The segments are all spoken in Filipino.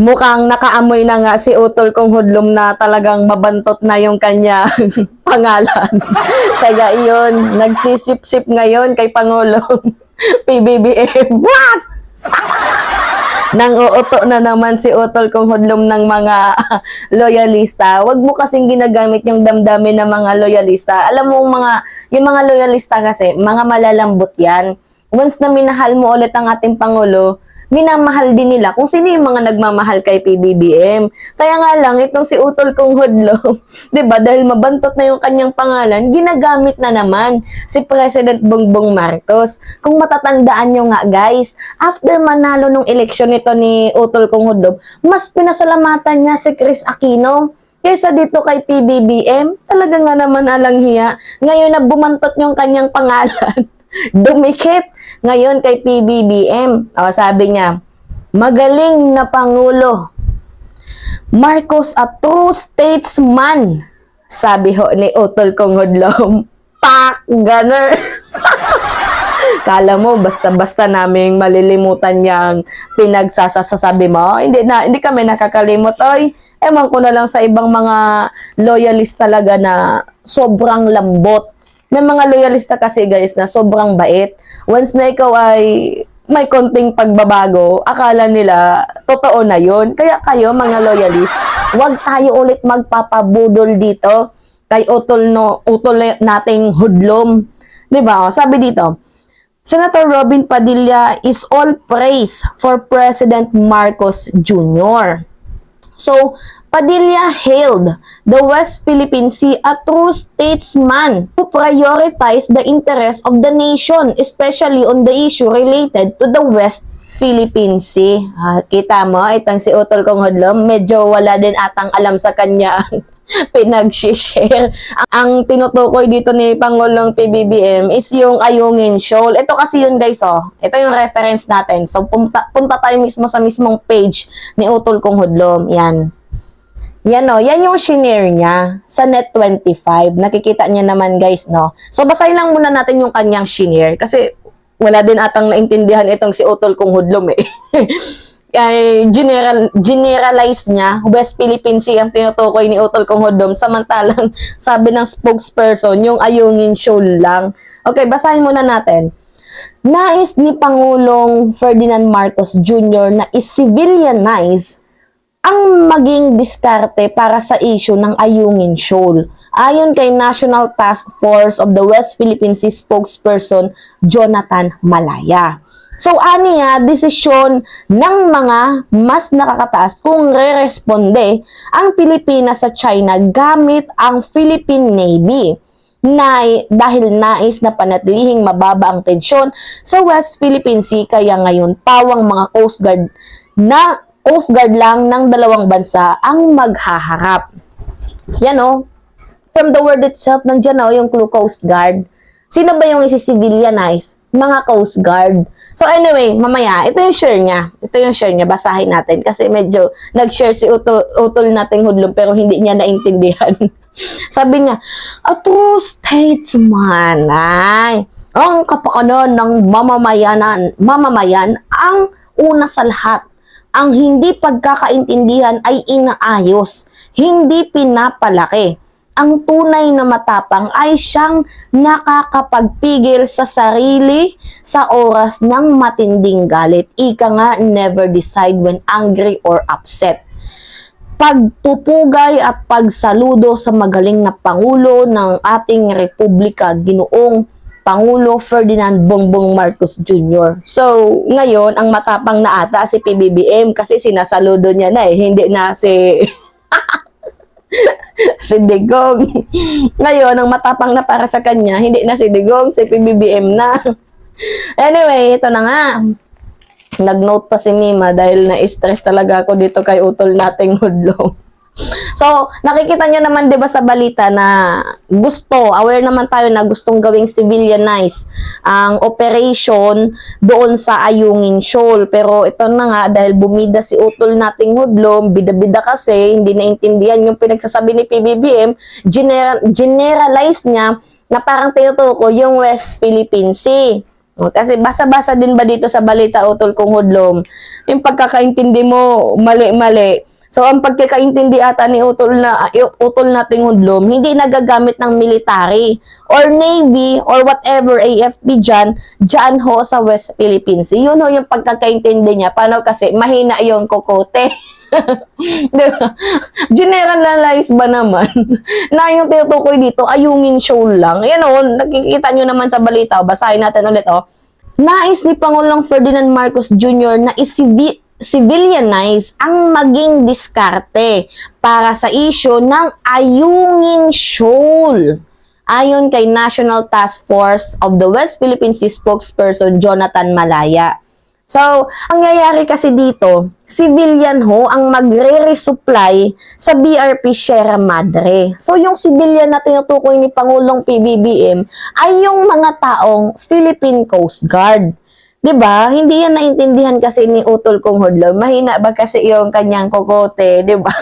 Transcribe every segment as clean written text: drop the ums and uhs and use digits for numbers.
Mukhang nakaamoy na nga si Utol kong Hudlom na talagang mabantot na yung kanya pangalan. Kaya iyon, nagsisip-sip ngayon kay Pangulong PBBM. What? Nang uuto na naman si Utol kong Hudlom ng mga loyalista. Huwag mo kasing ginagamit yung damdamin ng mga loyalista. Alam mo, yung mga loyalista kasi, mga malalambot yan. Once na minahal mo ulit ang ating Pangulo, minamahal din nila kung sino yung mga nagmamahal kay PBBM. Kaya nga lang, itong si Utol kong Hudlom, diba, dahil mabantot na yung kanyang pangalan, ginagamit na naman si President Bongbong Marcos. Kung matatandaan nyo nga guys, after manalo nung eleksyon nito ni Utol kong Hudlom, mas pinasalamatan niya si Chris Aquino kaysa dito kay PBBM. Talaga nga naman alang hiya. Ngayon na bumantot yung kanyang pangalan, dumikit ngayon kay PBBM. O, sabi niya, magaling na Pangulo. Marcos a true statesman. Sabi ho ni Utol kong Hudlom. Pak! Gunner! Kala mo, basta-basta naming malilimutan niyang pinagsasasabi mo. Hindi kami nakakalimot. Oy, ewan ko na lang sa ibang mga loyalist talaga na sobrang lambot. May mga loyalista kasi guys na sobrang bait. Once na ikaw ay may konting pagbabago, akala nila totoo na yun. Kaya kayo mga loyalist, huwag tayo ulit magpapabudol dito kay utol nating Hudlom. Diba? O, sabi dito, Senator Robin Padilla is all praise for President Marcos Jr. So, Padilla hailed the West Philippine Sea a true statesman who prioritized the interests of the nation, especially on the issue related to the West Philippine Sea. Kita mo, itong si Utol kong Hudlom, medyo wala din atang alam sa kanya pinag-share. Ang tinutukoy dito ni Pangulong PBBM is yung Ayungin Shoal. Ito kasi yun guys, oh. Ito yung reference natin. So, punta tayo mismo sa mismong page ni Utol kong Hudlom. Yan. Yan o, yan yung shinare niya sa Net25. Nakikita niya naman guys, no? So, basahin lang muna natin yung kanyang shinare kasi wala din atang naintindihan itong si Utol kong Hudlom eh. Ay, generalize niya, West Philippine Sea ang tinutukoy ni Utol kong Hudlom, samantalang sabi ng spokesperson, yung Ayungin Shoal lang. Okay, basahin muna natin. Nais ni Pangulong Ferdinand Marcos Jr. na is-civilianize ang maging diskarte para sa issue ng Ayungin Shoal. Ayon kay National Task Force of the West Philippine Sea spokesperson Jonathan Malaya. So, aniya, desisyon ng mga mas nakakataas kung re-responde ang Pilipinas sa China gamit ang Philippine Navy dahil nais na panatilihing mababa ang tensyon sa West Philippine Sea, kaya ngayon pawang mga Coast Guard lang ng dalawang bansa ang maghaharap. Yan o, from the word itself, nandiyan o yung clue Coast Guard. Sino ba yung isi-civilianize? Mga Coast Guard. So anyway, mamaya, ito yung share niya. Ito yung share niya, basahin natin. Kasi medyo nag-share si Utol nating Hudlom pero hindi niya naintindihan. Sabi niya, a true statesman ay ang kapakanan ng mamamayan ang una sa lahat. Ang hindi pagkakaintindihan ay inaayos, hindi pinapalaki. Ang tunay na matapang ay siyang nakakapagpigil sa sarili sa oras ng matinding galit. Ika nga, never decide when angry or upset. Pagpupugay at pagsaludo sa magaling na Pangulo ng ating Republika, Ginoong Pangulo Ferdinand Bongbong Marcos Jr. So, ngayon, ang matapang na ata si PBBM kasi sinasaludo niya na eh, hindi na si si Digong. Ngayon, ang matapang na para sa kanya, hindi na si Digong, si PBBM na. Anyway, ito na nga. Nag-note pa si Mima dahil na-stress talaga ako dito kay Utol nating Hudlom. So, nakikita nyo naman 'di ba sa balita na aware naman tayo na gustong gawing civilianize ang operation doon sa Ayungin Shoal. Pero ito na nga, dahil bumida si Utol nating Hudlom, bida-bida kasi, hindi naintindihan yung pinagsasabi ni PBBM, generalize niya na parang tinutukoy yung West Philippine Sea. Kasi basa-basa din ba dito sa balita, utol kong hudlom, yung pagkakaintindi mo, mali-mali. So, ang pagkakaintindi ata ni utol nating hudlom, hindi nagagamit ng military or Navy or whatever AFP dyan ho sa West Philippines. Yun ho yung pagkakaintindi niya. Paano kasi, mahina yung kokote. Diba? Generalize ba naman na yung tinutukoy dito ayungin show lang? Yan o, nakikita nyo naman sa balita. Basahin natin ulit o. Nais ni Pangulong Ferdinand Marcos Jr. na civilianize ang maging diskarte para sa isyu ng Ayungin Shoal. Ayon kay National Task Force of the West Philippine Sea spokesperson Jonathan Malaya. So, ang nangyayari kasi dito, civilian ho ang magre-resupply sa BRP Sierra Madre. So, yung civilian na tinutukoy ni Pangulong PBBM ay yung mga taong Philippine Coast Guard. 'Di ba? Hindi yan naintindihan kasi ni utol kong hudlom. Mahina ba kasi yung kanyang kokote, 'di ba?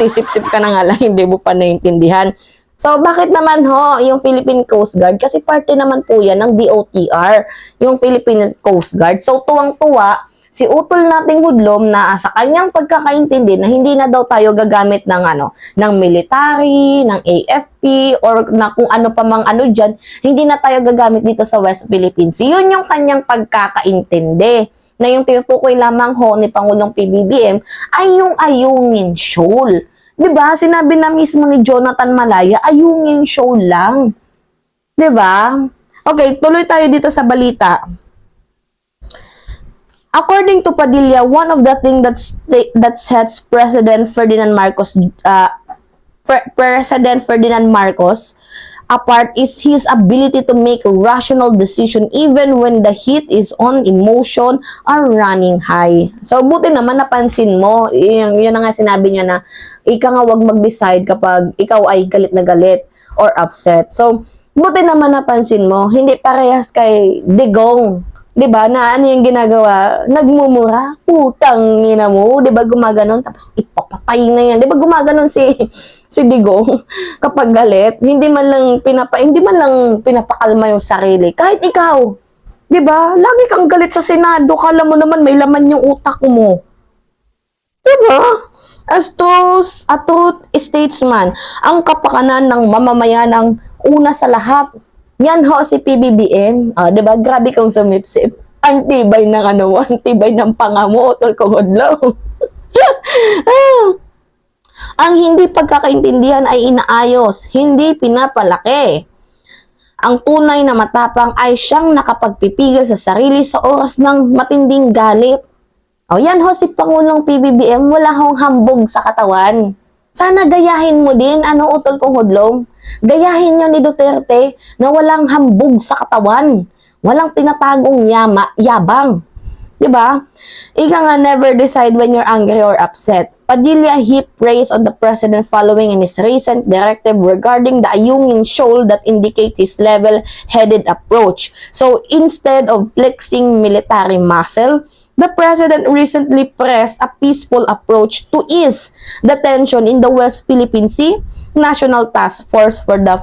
Sisip-sip ka na nga lang, hindi mo pa naintindihan. So, bakit naman ho yung Philippine Coast Guard? Kasi parte naman po yan ng DOTR, yung Philippine Coast Guard. So, tuwang-tuwa, si utol nating hudlom na sa kanyang pagkakaintindi na hindi na daw tayo gagamit ng ng military, ng AFP, or na kung ano pa mang dyan, hindi na tayo gagamit dito sa West Philippines. Yun yung kanyang pagkakaintindi na yung tinutukoy lamang ho ni Pangulong PBBM ay yung Ayungin Shoal. 'Di ba? Sinabi na mismo ni Jonathan Malaya, ayungin show lang. 'Di ba? Okay, tuloy tayo dito sa balita. According to Padilla, one of the things that sets President Ferdinand Marcos apart is his ability to make rational decision even when the heat is on, emotion are running high. So, buti naman napansin mo, yun na nga sinabi niya na, ika nga wag mag-decide kapag ikaw ay galit na galit or upset. So, buti naman napansin mo, hindi parehas kay Digong. 'Di ba? Na ano yung ginagawa? Nagmumura, putang ina mo, 'di ba? Gumaganon tapos ipapatay na 'yan. 'Di ba gumaganon si Digong kapag galit, hindi man lang pinapakalma yung sarili. Kahit ikaw, 'di ba? Lagi kang galit sa Senado, kala mo naman may laman yung utak mo. 'Di ba? As a truth statesman, ang kapakanan ng mamamayan ang una sa lahat. Yan ho si PBBM. Diba? Grabe kang sumipsip. Ang tibay ng ang tibay ng pangamo, utol kong hudlom. Ang hindi pagkakaintindihan ay inaayos, hindi pinapalaki. Ang tunay na matapang ay siyang nakapagpipigil sa sarili sa oras ng matinding galit. Yan ho si Pangulong PBBM, wala hong hambog sa katawan. Sana gayahin mo din, utol kong hudlom. Gayahin nyo ni Duterte na walang hambog sa katawan. Walang tinatagong yabang. Diba? Ika nga, never decide when you're angry or upset. Padilla heaped praise on the president following in his recent directive regarding the Ayungin Shoal that indicate his level-headed approach. So, instead of flexing military muscle, the president recently pressed a peaceful approach to ease the tension in the West Philippine Sea. National Task Force for the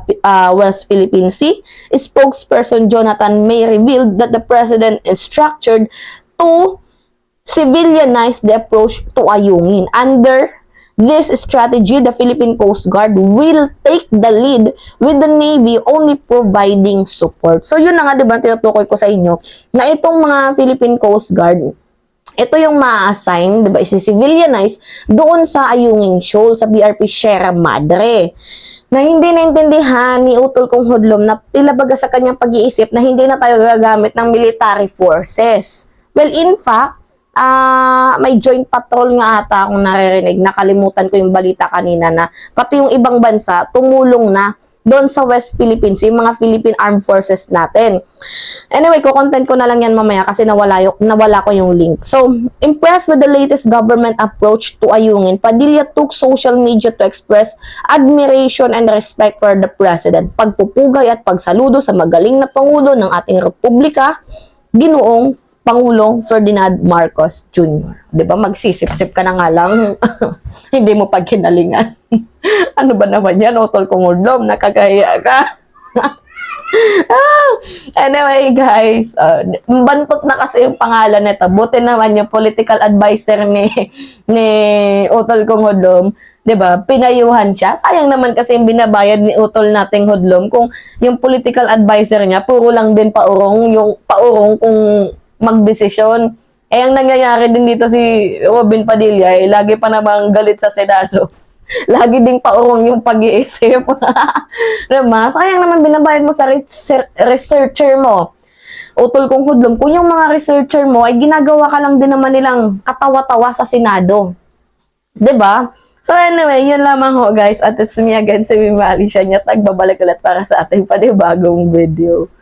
West Philippine Sea spokesperson Jonathan May revealed that the president is structured to civilianize the approach to Ayungin. Under this strategy, the Philippine Coast Guard will take the lead with the Navy only providing support. So yun na nga, diba, tinutukoy ko sa inyo na itong mga Philippine Coast Guard, ito yung ma-assign, diba, isi-civilianize doon sa Ayungin Shoal, sa BRP Sierra Madre. Na hindi naintindihan ni utol kong hudlom na ilabaga sa kanyang pag-iisip na hindi na tayo gagamit ng military forces. Well, in fact, may joint patrol nga ata akong naririnig. Nakalimutan ko yung balita kanina na pati yung ibang bansa tumulong na doon sa West Philippines, yung mga Philippine Armed Forces natin. Anyway, kukontent ko na lang yan mamaya kasi nawala ko yung link. So, impressed with the latest government approach to Ayungin, Padilla took social media to express admiration and respect for the President. Pagpupugay at pagsaludo sa magaling na Pangulo ng ating Republika, Ginoong Pangulong Ferdinand Marcos Jr. Di ba? Magsisip-sip ka na nga lang. Hindi mo pagkinalingan. Ano ba naman yan, utol kong hudlom? Nakakahiya ka. Anyway, guys, bantot na kasi yung pangalan nito. Buti naman yung political advisor ni Utol kong Hudlom, 'di ba? Pinayuhan siya. Sayang naman kasi yung binabayad ni Utol nating Hudlom kung yung political advisor niya puro lang din paurong kung magdesisyon. Eh, ang nangyayari din dito si Robin Padilla, lagi pa namang galit sa Senado. Lagi ding paurong yung pag-iisip. Diba? Sayang naman binabayad mo sa researcher mo. Utol kong Hudlom, kung yung mga researcher mo ay ginagawa ka lang din naman nilang katawa-tawa sa Senado. 'Di ba? So anyway, yun lamang ho guys. At it's me again, si Mima Alicia Nyat. Nagbabalik ulit para sa ating panibagong video.